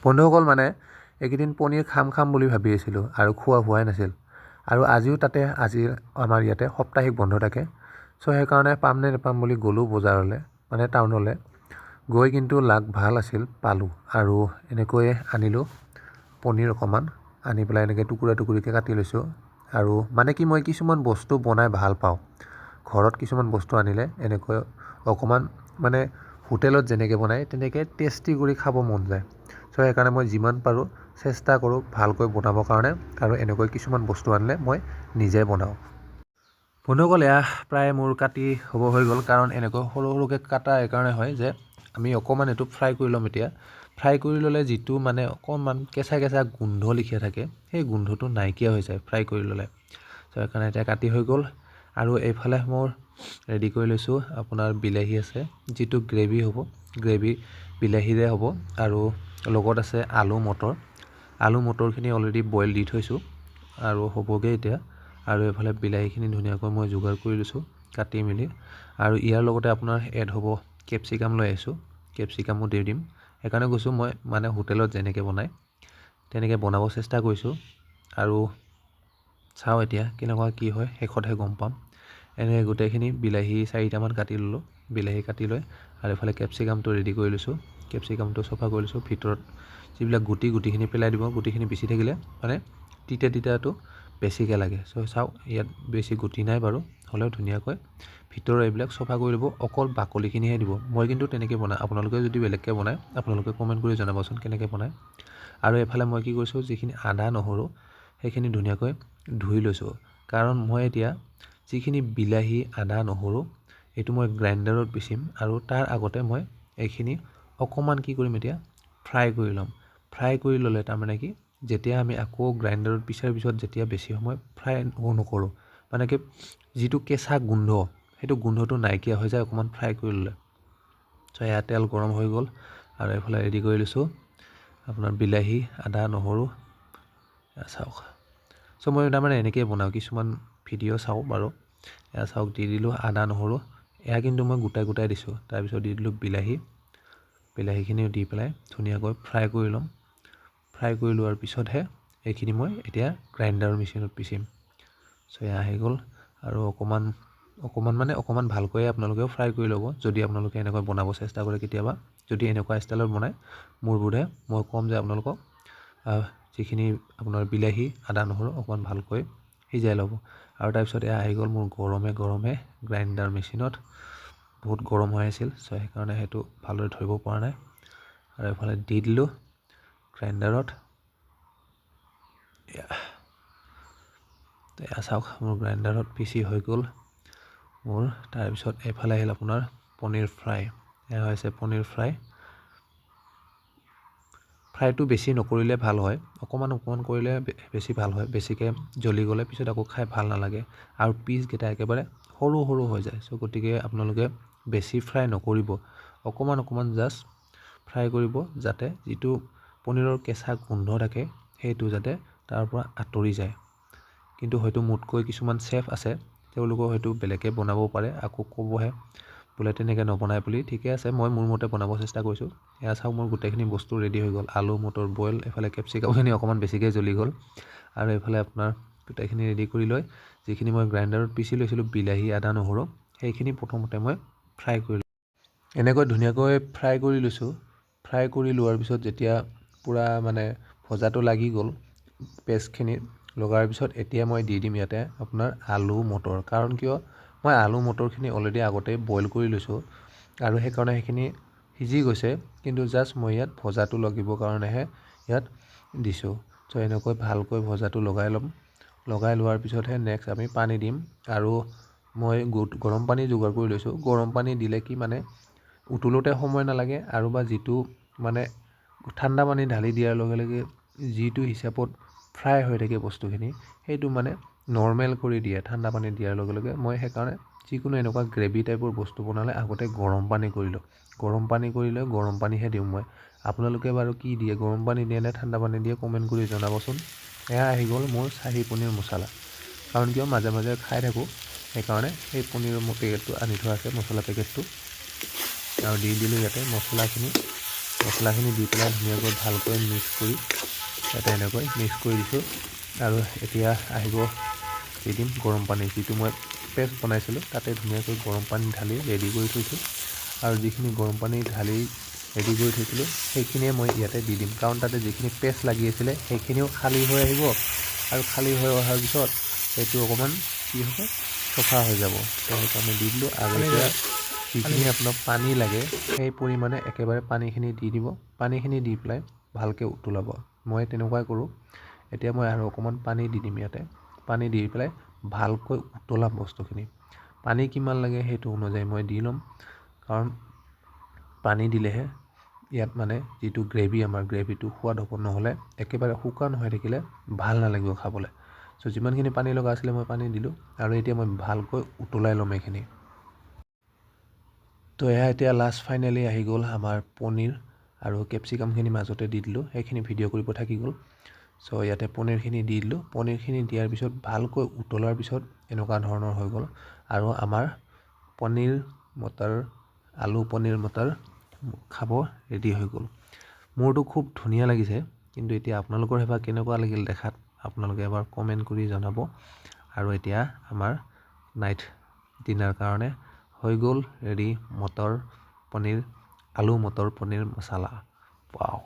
বন্ধুসকল মানে এইকেইদিন পনীৰ খাম বুলি ভাবি আছিলোঁ আৰু খোৱা হোৱাই নাছিল আৰু আজিও আজি আমাৰ ইয়াতে সাপ্তাহিক বন্ধ থাকে চ' সেইকাৰণে পাম নে নাপাম বুলি গ'লোঁ বজাৰলৈ মানে টাউনলৈ গৈ কিন্তু লাগ ভাল আছিল পালোঁ আৰু এনেকৈয়ে আনিলোঁ পনীৰ অকণমান আনি পেলাই এনেকৈ টুকুৰিকৈ কাটি লৈছোঁ আৰু মানে কি মই কিছুমান বস্তু বনাই ভাল পাওঁ ঘৰত কিছুমান বস্তু আনিলে এনেকৈ অকণমান মানে হোটেলত যেনেকৈ বনায় তেনেকৈ টেষ্টি কৰি খাব মন যায় চ' সেইকাৰণে মই যিমান পাৰোঁ চেষ্টা কৰোঁ ভালকৈ বনাবৰ কাৰণে আৰু এনেকৈ কিছুমান বস্তু আনিলে মই নিজে বনাওঁ বন্ধুসকল এয়া প্ৰায় মোৰ কাটি হ'ব হৈ গ'ল কাৰণ এনেকৈ সৰুকৈ কাটা এইকাৰণে হয় যে আমি অকণমান এইটো ফ্ৰাই কৰি ল'ম এতিয়া ফ্ৰাই কৰি ল'লে যিটো মানে অকণমান কেঁচা গোন্ধ লিখীয়া থাকে সেই গোন্ধটো নাইকিয়া হৈ যায় ফ্ৰাই কৰি ল'লে চ' সেইকাৰণে এতিয়া কাটি হৈ গ'ল আৰু এইফালে মোৰ ৰেডি কৰি লৈছোঁ আপোনাৰ বিলাহী আছে যিটো গ্ৰেভি হ'ব গ্ৰেভি বিলাহীৰে হ'ব আৰু লগত আছে আলু মটৰখিনি অলৰেডি বইল দি থৈছোঁ আৰু হ'বগৈ এতিয়া আৰু এইফালে বিলাহীখিনি ধুনীয়াকৈ মই যোগাৰ কৰি লৈছোঁ কাটি মেলি আৰু ইয়াৰ লগতে আপোনাৰ এড হ'ব কেপচিকাম লৈ আহিছোঁ কেপচিকামো দি দিম সেইকাৰণে কৈছোঁ মই মানে হোটেলত যেনেকৈ বনায় তেনেকৈ বনাব চেষ্টা কৰিছোঁ আৰু চাওঁ এতিয়া কেনেকুৱা কি হয় শেষতহে গম পাম এনেকৈ গোটেইখিনি বিলাহী 4টামান কাটি ল'লোঁ বিলাহী কাটি লৈ আৰু এইফালে কেপচিকামটো ৰেডি কৰি লৈছোঁ কেপচিকামটো চফা কৰি লৈছোঁ ভিতৰত যিবিলাক গুটিখিনি পেলাই দিব গুটিখিনি বেছি থাকিলে মানে তিতাটো বেছিকৈ লাগে চ' চাওক ইয়াত বেছি গুটি নাই বাৰু হ'লেও ধুনীয়াকৈ ভিতৰৰ এইবিলাক চফা কৰি দিব অকল বাকলিখিনিহে দিব মই কিন্তু তেনেকৈ বনাওঁ আপোনালোকে যদি বেলেগকৈ বনায় আপোনালোকে কমেণ্ট কৰি জনাবচোন কেনেকৈ বনায় আৰু এইফালে মই কি কৰিছোঁ যিখিনি আদা নহৰু সেইখিনি ধুনীয়াকৈ ধুই লৈছোঁ কাৰণ মই এতিয়া যিখিনি বিলাহী আদা নহৰু এইটো মই গ্ৰাইণ্ডাৰত পিচিম আৰু তাৰ আগতে মই এইখিনি অকণমান কি কৰিম এতিয়া ফ্ৰাই কৰি ল'ম ফ্ৰাই কৰি ল'লে তাৰমানে কি যেতিয়া আমি আকৌ গ্ৰাইণ্ডাৰত পিছাৰ পিছত যেতিয়া বেছি সময় ফ্ৰাই নকৰোঁ মানে কি যিটো কেঁচা গোন্ধ সেইটো গোন্ধটো নাইকিয়া হৈ যায় অকণমান ফ্ৰাই কৰি ল'লে চ' এয়া তেল গৰম হৈ গ'ল আৰু এইফালে ৰেডি কৰি লৈছোঁ আপোনাৰ বিলাহী আদা নহৰু চাওক চ' মই তাৰমানে এনেকৈয়ে বনাওঁ কিছুমান ভিডিঅ' চাওঁ বাৰু এয়া চাওক দি দিলোঁ আদা নহৰু এয়া কিন্তু মই গোটাই দিছোঁ তাৰপিছত দি দিলোঁ বিলাহীখিনিও দি পেলাই ধুনীয়াকৈ ফ্ৰাই কৰি ল'ম ফ্ৰাই কৰি লোৱাৰ পিছতহে এইখিনি মই এতিয়া গ্ৰাইণ্ডাৰ মেচিনত পিচিম চ' এয়া আহি গ'ল আৰু অকণমান ভালকৈ আপোনালোকেও ফ্ৰাই কৰি ল'ব যদি আপোনালোকে এনেকৈ বনাব চেষ্টা কৰে কেতিয়াবা যদি এনেকুৱা ষ্টাইলত বনায় মোৰ বোধে মই ক'ম যে আপোনালোকক যিখিনি আপোনাৰ বিলাহী আদা নহৰু অকণমান ভালকৈ সিজাই ল'ব আৰু তাৰপিছত এয়া আহি গ'ল মোৰ গৰমে গ্ৰাইণ্ডাৰ মেচিনত বহুত গৰম হৈ আছিল চ' সেইকাৰণে সেইটো ভালদৰে ধৰিব পৰা নাই আৰু এইফালে দি দিলোঁ গ্ৰাইণ্ডাৰত এয়া চাওক মোৰ গ্ৰাইণ্ডাৰত পিচি হৈ গ'ল মোৰ তাৰপিছত এইফালে আহিল আপোনাৰ পনীৰ ফ্ৰাই এয়া হৈছে পনীৰ ফ্ৰাইটো বেছি নকৰিলে ভাল হয় অকণমান কৰিলে বেছি ভাল হয় বেছিকৈ জ্বলি গ'লে পিছত আকৌ খাই ভাল নালাগে আৰু পিচকেইটা একেবাৰে সৰু হৈ যায় চ' গতিকে আপোনালোকে বেছি ফ্ৰাই নকৰিব অকণমান জাষ্ট ফ্ৰাই কৰিব যাতে যিটো পনীৰৰ কেঁচা গোন্ধ থাকে সেইটো যাতে তাৰ পৰা আঁতৰি যায় কিন্তু হয়তো মোতকৈ কিছুমান চেফ আছে তেওঁলোকেও হয়তো বেলেগকৈ বনাবও পাৰে আকৌ ক'বহে বোলে তেনেকৈ নবনায় বুলি ঠিকে আছে মই মোৰ মতে বনাব চেষ্টা কৰিছোঁ এয়া চাওক মোৰ গোটেইখিনি বস্তু ৰেডি হৈ গ'ল আলু মটৰ বইল এইফালে কেপচিকামখিনি অকণমান বেছিকৈ জ্বলি গ'ল আৰু এইফালে আপোনাৰ গোটেইখিনি ৰেডি কৰি লৈ যিখিনি মই গ্ৰাইণ্ডাৰত পিচি লৈছিলোঁ বিলাহী আদা নহৰু সেইখিনি প্ৰথমতে মই ফ্ৰাই কৰি এনেকৈ ধুনীয়াকৈ ফ্ৰাই কৰি লৈছোঁ ফ্ৰাই কৰি লোৱাৰ পিছত যেতিয়া পূৰা মানে ভজাটো লাগি গ'ল পেষ্টখিনিত লগাৰ পিছত এতিয়া মই দি দিম ইয়াতে আপোনাৰ আলু মটৰ কাৰণ কিয় মই আলু মটৰখিনি অলৰেডি আগতেই বইল কৰি লৈছোঁ আৰু সেইকাৰণে সেইখিনি সিজি গৈছে কিন্তু জাষ্ট মই ইয়াত ভজাটো লাগিবৰ কাৰণেহে ইয়াত দিছোঁ চ' এনেকৈ ভালকৈ ভজাটো লগাই ল'ম লগাই লোৱাৰ পিছতহে নেক্সট আমি পানী দিম আৰু মই গৰম পানী যোগাৰ কৰি লৈছোঁ গৰম পানী দিলে কি মানে উতলোতে সময় নালাগে আৰু বা যিটো মানে ঠাণ্ডা পানী ঢালি দিয়াৰ লগে যিটো হিচাপত ফ্ৰাই হৈ থাকে বস্তুখিনি সেইটো মানে নৰ্মেল কৰি দিয়ে ঠাণ্ডা পানী দিয়াৰ লগে মই সেইকাৰণে যিকোনো এনেকুৱা গ্ৰেভি টাইপৰ বস্তু বনালে আগতে গৰম পানী কৰি লওঁ গৰম পানীহে দিওঁ মই আপোনালোকে বাৰু কি দিয়ে গৰম পানী দিয়ে নে ঠাণ্ডা পানী দিয়ে কমেণ্ট কৰি জনাবচোন এয়া আহি গ'ল মোৰ চাহী পনীৰ মছলা কাৰণ কিয় মাজে খাই থাকোঁ সেইকাৰণে সেই পনীৰৰ পেকেটটো আনি থোৱা আছে মছলা পেকেটটো আৰু দি দিলোঁ ইয়াতে মছলাখিনি মছলাখিনি দি পেলাই ধুনীয়াকৈ ভালকৈ মিক্স কৰি ইয়াতে এনেকৈ মিক্স কৰি দিছোঁ আৰু এতিয়া আহিব দি দিম গৰম পানী যিটো মই পেষ্ট বনাইছিলোঁ তাতে ধুনীয়াকৈ গৰম পানী ঢালি ৰেডি কৰি থৈছোঁ আৰু যিখিনি গৰম পানী ঢালি ৰেডি কৰি থৈছিলোঁ সেইখিনিয়ে মই ইয়াতে দি দিম কাৰণ তাতে যিখিনি পেষ্ট লাগি আছিলে সেইখিনিও খালী হৈ আহিব আৰু খালী হৈ অহাৰ পিছত সেইটো অকণমান কি হ'ব চফা হৈ যাব তো সেইকাৰণে দি দিলোঁ আৰু এতিয়া যিখিনি আপোনাক পানী লাগে সেই পৰিমাণে একেবাৰে পানীখিনি দি দিব পানীখিনি দি পেলাই ভালকৈ উতলাব মই তেনেকুৱাই কৰোঁ এতিয়া মই আৰু অকণমান পানী দি দিম ইয়াতে পানী দি পেলাই ভালকৈ উতলাম বস্তুখিনি পানী কিমান লাগে সেইটো অনুযায়ী মই দি ল'ম কাৰণ পানী দিলেহে ইয়াত মানে যিটো গ্ৰেভি আমাৰ গ্ৰেভিটো সোৱাদ হ'ব নহ'লে একেবাৰে শুকান হৈ থাকিলে ভাল নালাগিব খাবলৈ চ' যিমানখিনি পানী লগা আছিলে মই পানী দিলোঁ আৰু এতিয়া মই ভালকৈ উতলাই ল'ম এইখিনি তো এয়া এতিয়া লাষ্ট ফাইনেলি আহি গ'ল আমাৰ পনীৰ আৰু কেপচিকামখিনি মাজতে দি দিলোঁ সেইখিনি ভিডিঅ' কৰিব থাকি গ'ল চ' ইয়াতে পনীৰখিনি দি দিলোঁ পনীৰখিনি দিয়াৰ পিছত ভালকৈ উতলাৰ পিছত এনেকুৱা ধৰণৰ হৈ গ'ল আৰু আমাৰ পনীৰ মটাৰ আলু পনীৰ মটাৰ খাব ৰেডি হৈ গ'ল মোৰতো খুব ধুনীয়া লাগিছে কিন্তু এতিয়া আপোনালোকৰ হেবা কেনেকুৱা লাগিল দেখাত আপোনালোকে এবাৰ কমেণ্ট কৰি জনাব আৰু এতিয়া আমাৰ নাইট ডিনাৰ কাৰণে হৈ গ'ল ৰেডি মটৰ পনীৰ আলু মটৰ পনীৰ মছলা ৱাও